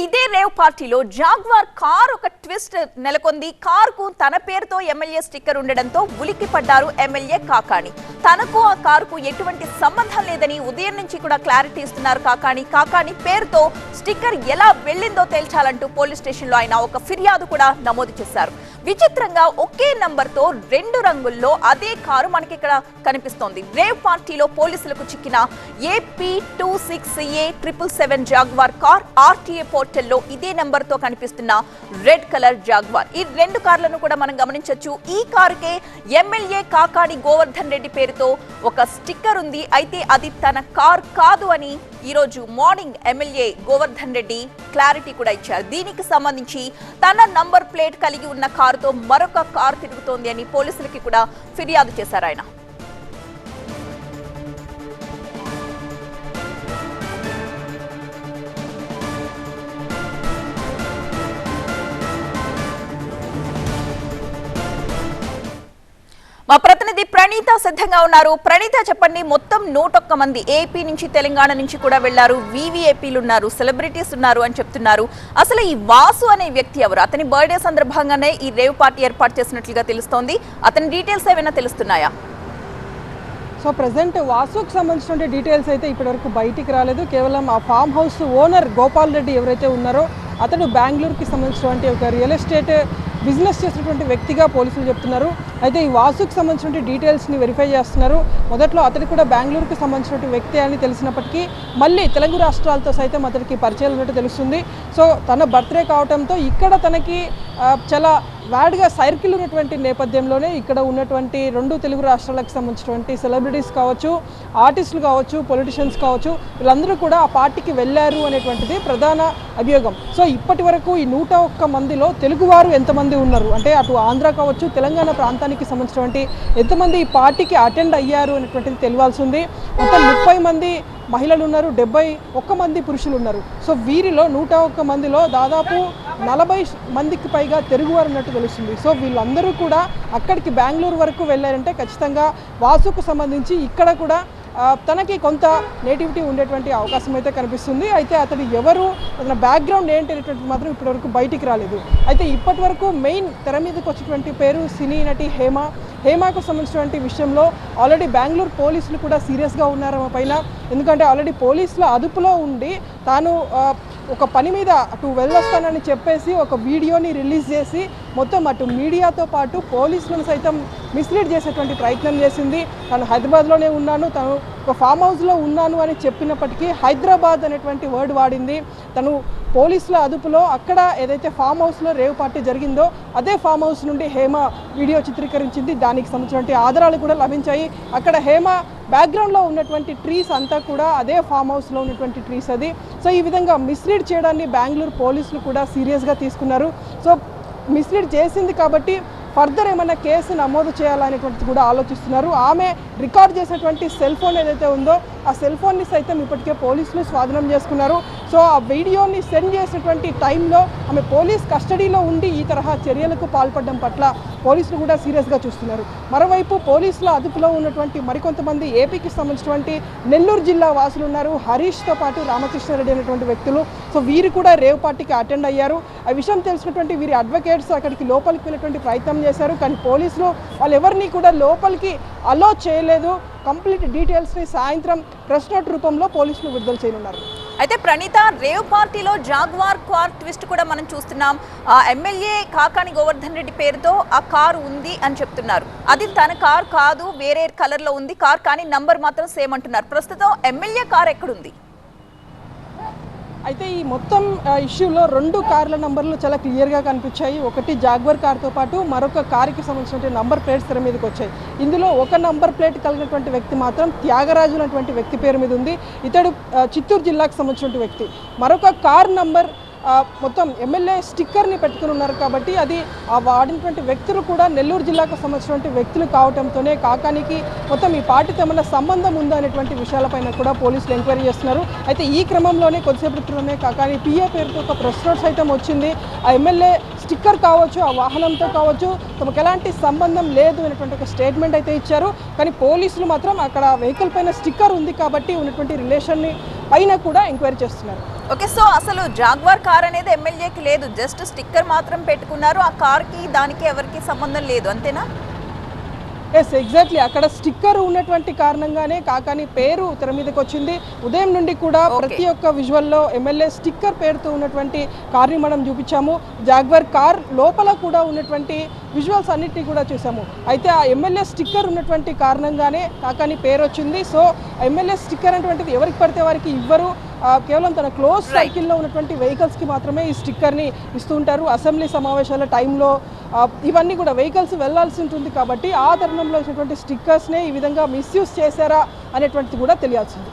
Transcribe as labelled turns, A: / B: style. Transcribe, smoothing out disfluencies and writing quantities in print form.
A: ఇదే రేవ్ పార్టీలో jaguar car ఒక ట్విస్ట్ నెలకొంది. కార్ కు తన పేరుతో ఎమ్మెల్యే స్టిక్కర్ ఉండడంతో ఉలిక్కి పడ్డారు ఎమ్మెల్యే కాకాణి. తనకు ఆ కార్ కు ఎటువంటి సంబంధం లేదని ఉదయం నుంచి కూడా క్లారిటీ ఇస్తున్నారు కాకాణి పేరుతో స్టిక్కర్ ఎలా వెళ్ళిందో తేల్చాలంటూ పోలీస్ స్టేషన్ లో ఆయన ఒక ఫిర్యాదు కూడా నమోదు చేశారు. విచిత్రంగా ఒకే నంబర్ తో రెండు రంగుల్లో అదే కారు మనకి ఇక్కడ కనిపిస్తోంది. రేవ్ పార్టీలో పోలీసులకు చిక్కిన AP26A777 జాగ్వార్ కార్ ఆర్టీఏ పోర్టల్లో ఇదే నంబర్ తో కనిపిస్తున్న రెడ్ కలర్ జాగ్వార్. ఈ రెండు కార్లను కూడా మనం గమనించొచ్చు. ఈ కారుకే ఎమ్మెల్యే కాకాణి గోవర్ధన్ రెడ్డి పేరుతో ఒక స్టిక్కర్ ఉంది. అయితే అది తన కార్ కాదు అని ఈ రోజు morning MLA Govardhan Reddy clarity కూడా ఇచ్చారు. దీనికి సంబంధించి తన నంబర్ ప్లేట్ కలిగి ఉన్న కారుతో మరొక కారు తిరుగుతోంది అని పోలీసులకి కూడా ఫిర్యాదు చేశారు ఆయన. మా ప్రతినిధి ప్రణీత సిద్ధంగా ఉన్నారు. ప్రణీత చెప్పండి, మొత్తం 101 మంది ఏపీ నుంచి తెలంగాణ నుంచి కూడా వెళ్లారు, వీవీఐపీలు ఉన్నారు, సెలబ్రిటీస్ ఉన్నారు అని చెప్తున్నారు. అసలు ఈ వాసు అనే వ్యక్తి ఎవరు? అతని బర్త్డే సందర్భంగానే ఈ రేవ్ పార్టీ ఏర్పాటు చేసినట్లుగా తెలుస్తోంది. అతని డీటెయిల్స్ ఏమైనా తెలుస్తున్నాయా?
B: సో ప్రజెంట్ వాసుకు సంబంధించిన డీటెయిల్స్ అయితే ఇప్పటివరకు బయటికి రాలేదు. కేవలం ఆ farm house owner Gopal Reddy ఎవరైతే ఉన్నారో అతడు బెంగళూరుకి సంబంధించినటువంటి ఒక రియల్ ఎస్టేట్ బిజినెస్ చేసినటువంటి వ్యక్తిగా పోలీసులు చెప్తున్నారు. అయితే ఈ వాసుకు సంబంధించిన డీటెయిల్స్ని వెరిఫై చేస్తున్నారు. మొదట్లో అతడు కూడా బెంగళూరుకి సంబంధించిన వ్యక్తి అని తెలిసినప్పటికీ మళ్ళీ తెలుగు రాష్ట్రాలతో సైతం అతనికి పరిచయాలు ఉన్నట్టు తెలుస్తుంది. సో తన బర్త్డే కావడంతో ఇక్కడ తనకి చాలా వ్యాడ్గా సర్కిల్ ఉన్నటువంటి నేపథ్యంలోనే ఇక్కడ ఉన్నటువంటి రెండు తెలుగు రాష్ట్రాలకు సంబంధించినటువంటి సెలబ్రిటీస్ కావచ్చు, ఆర్టిస్టులు కావచ్చు, పొలిటీషియన్స్ కావచ్చు, వీళ్ళందరూ కూడా ఆ పార్టీకి వెళ్ళారు అనేటువంటిది ప్రధాన అభియోగం. సో ఇప్పటి వరకు ఈ 101 మందిలో తెలుగువారు ఎంతమంది ఉన్నారు అంటే అటు ఆంధ్ర కావచ్చు, తెలంగాణ ప్రాంతానికి సంబంధించినటువంటి ఎంతమంది ఈ పార్టీకి అటెండ్ అయ్యారు అనేటువంటిది తెలియాల్సి ఉంది. మొత్తం 30 మంది మహిళలు ఉన్నారు, 71 మంది పురుషులు ఉన్నారు. సో వీరిలో 101 మందిలో దాదాపు 40 మందికి పైగా తెలుగువారు ఉన్నట్టు తెలుస్తుంది. సో వీళ్ళందరూ కూడా అక్కడికి బెంగళూరు వరకు వెళ్ళారంటే ఖచ్చితంగా వాసుకు సంబంధించి ఇక్కడ కూడా తనకి కొంత నేటివిటీ ఉండేటువంటి అవకాశం అయితే కనిపిస్తుంది. అయితే అతడు ఎవరు, అతని బ్యాక్గ్రౌండ్ ఏంటి అనేటువంటిది మాత్రం ఇప్పటివరకు బయటికి రాలేదు. అయితే ఇప్పటి వరకు మెయిన్ తెర మీదకి వచ్చినటువంటి పేరు సినీ నటి హేమకు సంబంధించినటువంటి విషయంలో ఆల్రెడీ బెంగళూరు పోలీసులు కూడా సీరియస్గా ఉన్నారు పైన. ఎందుకంటే ఆల్రెడీ పోలీసుల అదుపులో ఉండి తాను ఒక పని మీద అటు వెళ్ళొస్తానని చెప్పేసి ఒక వీడియోని రిలీజ్ చేసి మొత్తం అటు మీడియాతో పాటు పోలీసులను సైతం మిస్లీడ్ చేసేటువంటి ప్రయత్నం చేసింది. తను హైదరాబాద్లోనే ఉన్నాను, తను ఒక ఫామ్ హౌస్లో ఉన్నాను అని చెప్పినప్పటికీ హైదరాబాద్ అనేటువంటి వర్డ్ వాడింది. తను పోలీసుల అదుపులో అక్కడ ఏదైతే ఫామ్ హౌస్లో రేవ్ పార్టీ జరిగిందో అదే ఫామ్ హౌస్ నుండి హేమ వీడియో చిత్రీకరించింది. దానికి సంబంధించినటువంటి ఆధారాలు కూడా లభించాయి. అక్కడ హేమ బ్యాక్గ్రౌండ్లో ఉన్నటువంటి ట్రీస్ అంతా కూడా అదే ఫామ్ హౌస్లో ఉన్నటువంటి ట్రీస్ అది. సో ఈ విధంగా మిస్లీడ్ చేయడాన్ని బెంగళూరు పోలీసులు కూడా సీరియస్గా తీసుకున్నారు. సో మిస్లీడ్ చేసింది కాబట్టి ఫర్దర్ ఏమైనా కేసు నమోదు చేయాలనేటువంటిది కూడా ఆలోచిస్తున్నారు. ఆమె రికార్డ్ చేసినటువంటి సెల్ ఫోన్ ఏదైతే ఉందో ఆ సెల్ ఫోన్ని సైతం ఇప్పటికే పోలీసులు స్వాధీనం చేసుకున్నారు. సో ఆ వీడియోని సెండ్ చేసినటువంటి టైంలో ఆమె పోలీస్ కస్టడీలో ఉండి ఈ తరహా చర్యలకు పాల్పడడం పట్ల పోలీసులు కూడా సీరియస్గా చూస్తున్నారు. మరోవైపు పోలీసుల అదుపులో ఉన్నటువంటి మరికొంతమంది ఏపీకి సంబంధించినటువంటి నెల్లూరు జిల్లా వాసులు ఉన్నారు. హరీష్తో పాటు రామకృష్ణారెడ్డి అనేటువంటి వ్యక్తులు. సో వీరు కూడా రేవ్ పార్టీకి అటెండ్ అయ్యారు. ఆ విషయం తెలిసినటువంటి వీరి అడ్వకేట్స్ అక్కడికి లోపలికి వెళ్ళేటువంటి ప్రయత్నం చేశారు. కానీ పోలీసులు వాళ్ళు ఎవరిని కూడా లోపలికి అలో చేయలేదు. కంప్లీట్ డీటెయిల్స్ని సాయంత్రం ప్రెస్ నోట్ రూపంలో పోలీసులు విడుదల చేయనున్నారు.
A: అయితే ప్రణీత, రేవ్ పార్టీలో జాగ్వార్ కార్ ట్విస్ట్ కూడా మనం చూస్తున్నాం. ఎమ్మెల్యే కాకాణి గోవర్ధన్ రెడ్డి పేరుతో ఆ కారు ఉంది అని చెప్తున్నారు. అది తన కార్ కాదు, వేరే కలర్లో ఉంది కార్, కానీ నంబర్ మాత్రం సేమ్ అంటున్నారు. ప్రస్తుతం ఎమ్మెల్యే కార్ ఎక్కడుంది?
B: అయితే ఈ మొత్తం ఇష్యూలో 2 కార్ల నంబర్లు చాలా క్లియర్గా కనిపించాయి. ఒకటి జాగ్వార్ కార్తో పాటు మరొక కారుకి సంబంధించిన నంబర్ ప్లేట్స్ తెర మీదకి వచ్చాయి. ఇందులో ఒక నంబర్ ప్లేట్ కలిగినటువంటి వ్యక్తి మాత్రం త్యాగరాజు అనేటువంటి వ్యక్తి పేరు మీద ఉంది. ఇతడు చిత్తూరు జిల్లాకు సంబంధించిన వ్యక్తి. మరొక కార్ నంబర్ మొత్తం ఎమ్మెల్యే స్టిక్కర్ని పెట్టుకుని ఉన్నారు కాబట్టి అది వాడినటువంటి వ్యక్తులు కూడా నెల్లూరు జిల్లాకు సంబంధించినటువంటి వ్యక్తులు కావడంతోనే కాకానికి మొత్తం ఈ పార్టీతో ఏమైనా సంబంధం ఉందా అనేటువంటి విషయాలపైన కూడా పోలీసులు ఎంక్వైరీ చేస్తున్నారు. అయితే ఈ క్రమంలోనే కొద్దిసేపట్లోనే కాకాని పిఏ పేరుతో ఒక ప్రెస్ నోట్ సైతం వచ్చింది. ఆ ఎమ్మెల్యే స్టిక్కర్ కావచ్చు, ఆ వాహనంతో కావచ్చు తమకు ఎలాంటి సంబంధం లేదు అనేటువంటి ఒక స్టేట్మెంట్ అయితే ఇచ్చారు. కానీ పోలీసులు మాత్రం అక్కడ వెహికల్ పైన స్టిక్కర్ ఉంది కాబట్టి ఉన్నటువంటి రిలేషన్ని పైన కూడా ఎంక్వైరీ చేస్తున్నారు.
A: ఓకే, సో అసలు జాగ్వార్ కార్ అనేది ఎమ్మెల్యేకి లేదు, జస్ట్ స్టిక్కర్ మాత్రం పెట్టుకున్నారు. ఆ కార్కి దానికి ఎవరికి సంబంధం లేదు, అంతేనా?
B: Yes, exactly. అక్కడ స్టిక్కర్ ఉన్నటువంటి కారణంగానే కాకాని పేరు తెర మీదకి వచ్చింది. ఉదయం నుండి కూడా ప్రతి ఒక్క విజువల్లో ఎమ్మెల్యే స్టిక్కర్ పేరుతో ఉన్నటువంటి కార్ని మనం చూపించాము. జాగ్వార్ కార్ లోపల కూడా ఉన్నటువంటి విజువల్స్ అన్నిటినీ కూడా చూసాము. అయితే ఆ ఎమ్మెల్యే స్టిక్కర్ ఉన్నటువంటి కారణంగానే కాకాని పేరు వచ్చింది. సో ఎమ్మెల్యే స్టిక్కర్ అనేటువంటిది ఎవరికి పడితే వారికి ఇవ్వరు, కేవలం తన క్లోజ్ సర్కిల్లో ఉన్నటువంటి వెహికల్స్కి మాత్రమే ఈ స్టిక్కర్ని ఇస్తూ ఉంటారు. అసెంబ్లీ సమావేశాల టైంలో ఇవన్నీ కూడా వెహికల్స్ వెళ్లాల్సి ఉంటుంది కాబట్టి ఆ తరుణంలో ఇచ్చినటువంటి స్టిక్కర్స్నే ఈ విధంగా మిస్యూజ్ చేశారా అనేటువంటిది కూడా తెలియాల్సింది.